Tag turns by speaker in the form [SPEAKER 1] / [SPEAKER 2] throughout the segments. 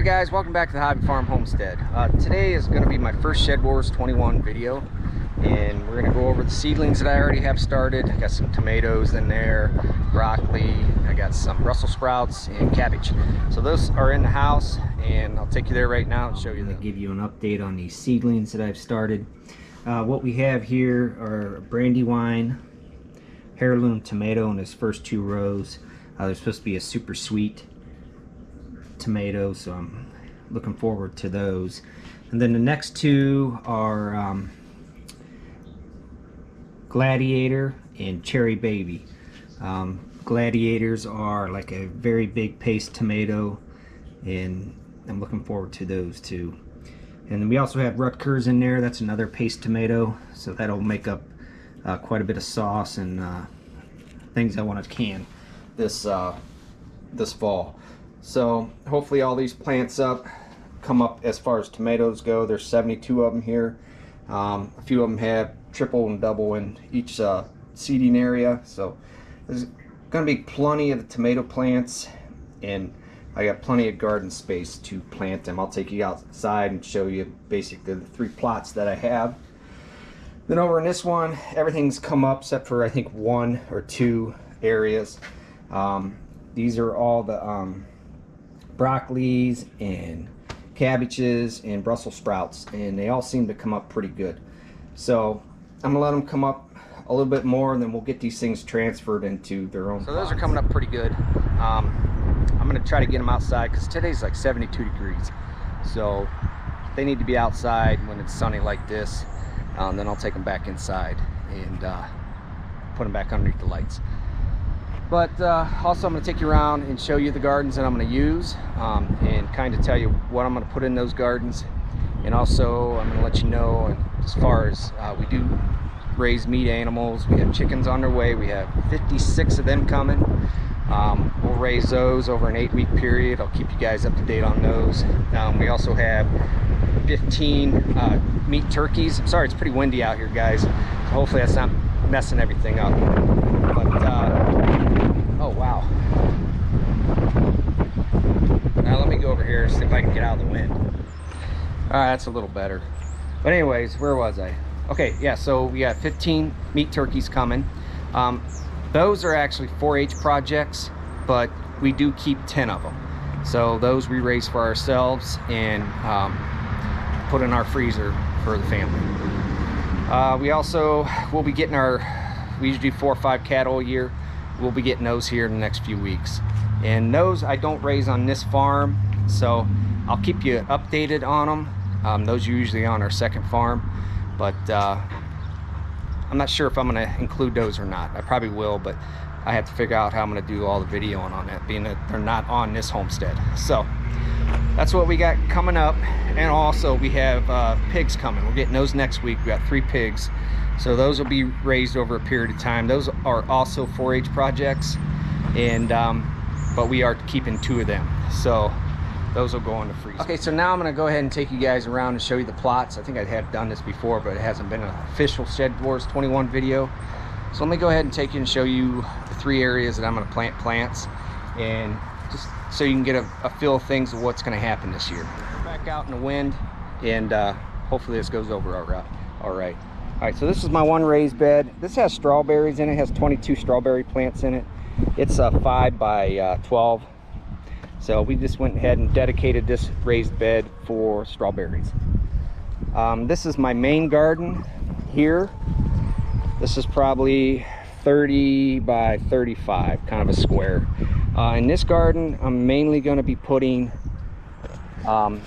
[SPEAKER 1] Alright guys, welcome back to the Hobby Farm Homestead. Today is going to be my first SHEDWARS21 video, and we're going to go over the seedlings that I already have started. I got some tomatoes in there, broccoli, I got some Brussels sprouts and cabbage. So those are in the house, and I'll take you there right now and show you them. I'll give you an update on these seedlings that I've started. What we have here are Brandywine, heirloom tomato in his first two rows. They're supposed to be a super sweet tomato, so I'm looking forward to those. And then the next two are Gladiator and Cherry Baby. Gladiators are like a very big paste tomato, and I'm looking forward to those two. And then we also have Rutgers in there. That's another paste tomato, so that'll make up quite a bit of sauce and things I want to can this fall. So hopefully all these plants come up as far as tomatoes go. There's 72 of them here. A few of them have triple and double in each seeding area. So there's going to be plenty of the tomato plants, and I got plenty of garden space to plant them. I'll take you outside and show you basically the three plots that I have. Then over in this one, everything's come up except for I think one or two areas. These are all the broccolis and cabbages and Brussels sprouts, and they all seem to come up pretty good. So I'm gonna let them come up a little bit more, and then we'll get these things transferred into their own. So those are coming up pretty good. I'm gonna try to get them outside because today's like 72 degrees. So they need to be outside when it's sunny like this. Then I'll take them back inside and put them back underneath the lights. But also I'm going to take you around and show you the gardens that I'm going to use, and kind of tell you what I'm going to put in those gardens. And also I'm going to let you know, as far as we do raise meat animals, we have chickens on their way. We have 56 of them coming. We'll raise those over an 8-week period. I'll keep you guys up to date on those. We also have 15 meat turkeys. I'm sorry, it's pretty windy out here, guys. So hopefully that's not messing everything up. But oh wow. Now let me go over here and see if I can get out of the wind. Alright, that's a little better. But anyways, where was I? Okay, yeah, so we got 15 meat turkeys coming. Those are actually 4-H projects, but we do keep 10 of them. So those we raise for ourselves and put in our freezer for the family. We also will be getting we usually do 4 or 5 cattle a year. We'll be getting those here in the next few weeks. And those I don't raise on this farm, so I'll keep you updated on them. Those are usually on our second farm, but I'm not sure if I'm going to include those or not. I probably will, but I have to figure out how I'm going to do all the videoing on that, being that they're not on this homestead. So that's what we got coming up. And also we have pigs coming. We're getting those next week. We got 3 pigs. So those will be raised over a period of time. Those are also 4-H projects, and but we are keeping 2 of them. So those will go in the freezer. Okay, so now I'm gonna go ahead and take you guys around and show you the plots. I think I have done this before, but it hasn't been an official SHEDWARS21 video. So let me go ahead and take you and show you the 3 areas that I'm gonna plant plants, and just so you can get a feel of things of what's gonna happen this year. We're back out in the wind, and hopefully this goes over all right. All right, so this is my one raised bed. This has strawberries in it. It has 22 strawberry plants in it. It's 5 by 12. So we just went ahead and dedicated this raised bed for strawberries. This is my main garden here. This is probably 30 by 35, kind of a square. In this garden, I'm mainly going to be putting my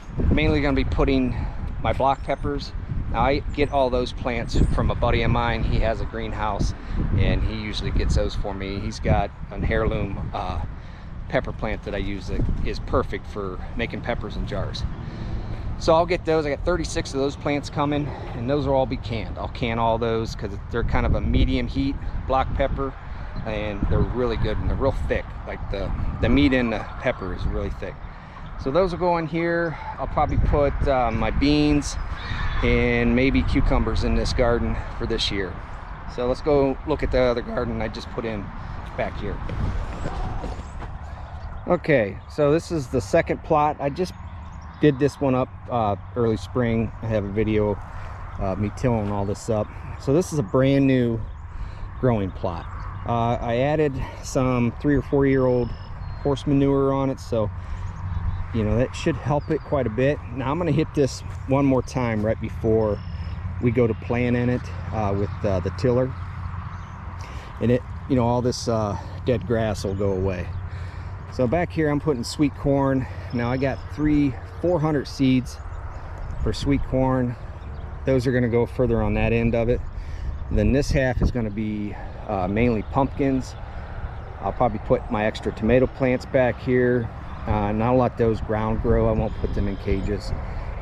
[SPEAKER 1] block peppers. Now I get all those plants from a buddy of mine. He has a greenhouse, and he usually gets those for me. He's got an heirloom pepper plant that I use that is perfect for making peppers in jars. So I'll get those. I got 36 of those plants coming, and those will all be canned. I'll can all those because they're kind of a medium heat block pepper, and they're really good, and they're real thick. Like the meat in the pepper is really thick. So those will go in here. I'll probably put my beans and maybe cucumbers in this garden for this year. So let's go look at the other garden I just put in back here. Okay, so this is the second plot. I just did this one up early spring. I have a video of me tilling all this up. So this is a brand new growing plot. I added some 3 or 4 year old horse manure on it, so you know that should help it quite a bit. Now I'm going to hit this one more time right before we go to planting it with the tiller, and it, you know, all this dead grass will go away. So back here I'm putting sweet corn. Now I got 400 seeds for sweet corn. Those are going to go further on that end of it. And then this half is going to be mainly pumpkins. I'll probably put my extra tomato plants back here. Not let those ground grow. I won't put them in cages.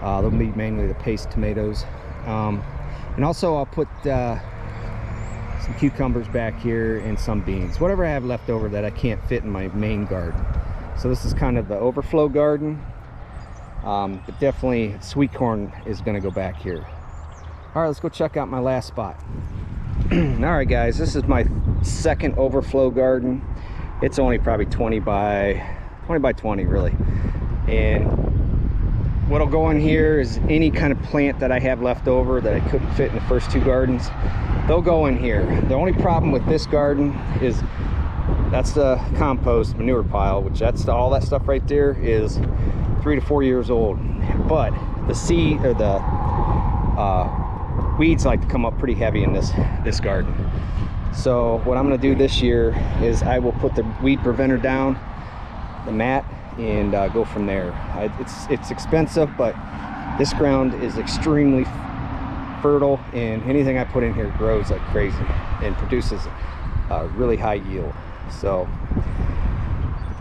[SPEAKER 1] They'll be mainly the paste tomatoes. And also I'll put some cucumbers back here and some beans, whatever I have left over that I can't fit in my main garden. So this is kind of the overflow garden, but definitely sweet corn is going to go back here. All right, let's go check out my last spot. All right guys, this is my second overflow garden. It's only probably 20 by 20 really, and what'll go in here is any kind of plant that I have left over that I couldn't fit in the first 2 gardens. They'll go in here. The only problem with this garden is that's the compost manure pile, which that's all that stuff right there is 3 to 4 years old. But the seed or the weeds like to come up pretty heavy in this garden. So what I'm going to do this year is I will put the weed preventer down, the mat, and go from there. It's expensive, but this ground is extremely fertile, and anything I put in here grows like crazy and produces a really high yield. So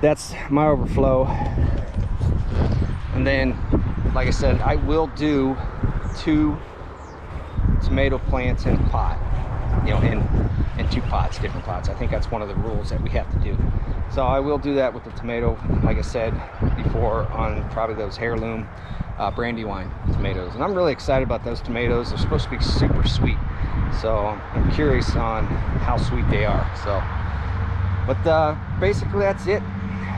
[SPEAKER 1] that's my overflow. And then, like I said, I will do 2 tomato plants in a pot, you know, in 2 pots, different pots. I think that's one of the rules that we have to do. So I will do that with the tomato, like I said before, on probably those heirloom Brandywine tomatoes. And I'm really excited about those tomatoes. They're supposed to be super sweet, so I'm curious on how sweet they are. So, but basically that's it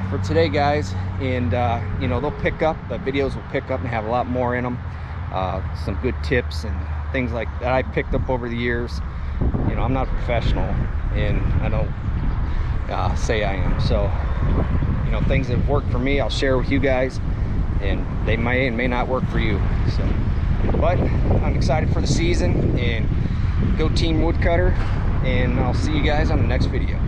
[SPEAKER 1] for today, guys. And you know, they'll pick up, the videos will pick up and have a lot more in them, some good tips and things like that I picked up over the years. You know, I'm not a professional, and I don't say I am. So, you know, things that have worked for me, I'll share with you guys, and they may and may not work for you. So, but I'm excited for the season, and go Team Woodcutter, and I'll see you guys on the next video.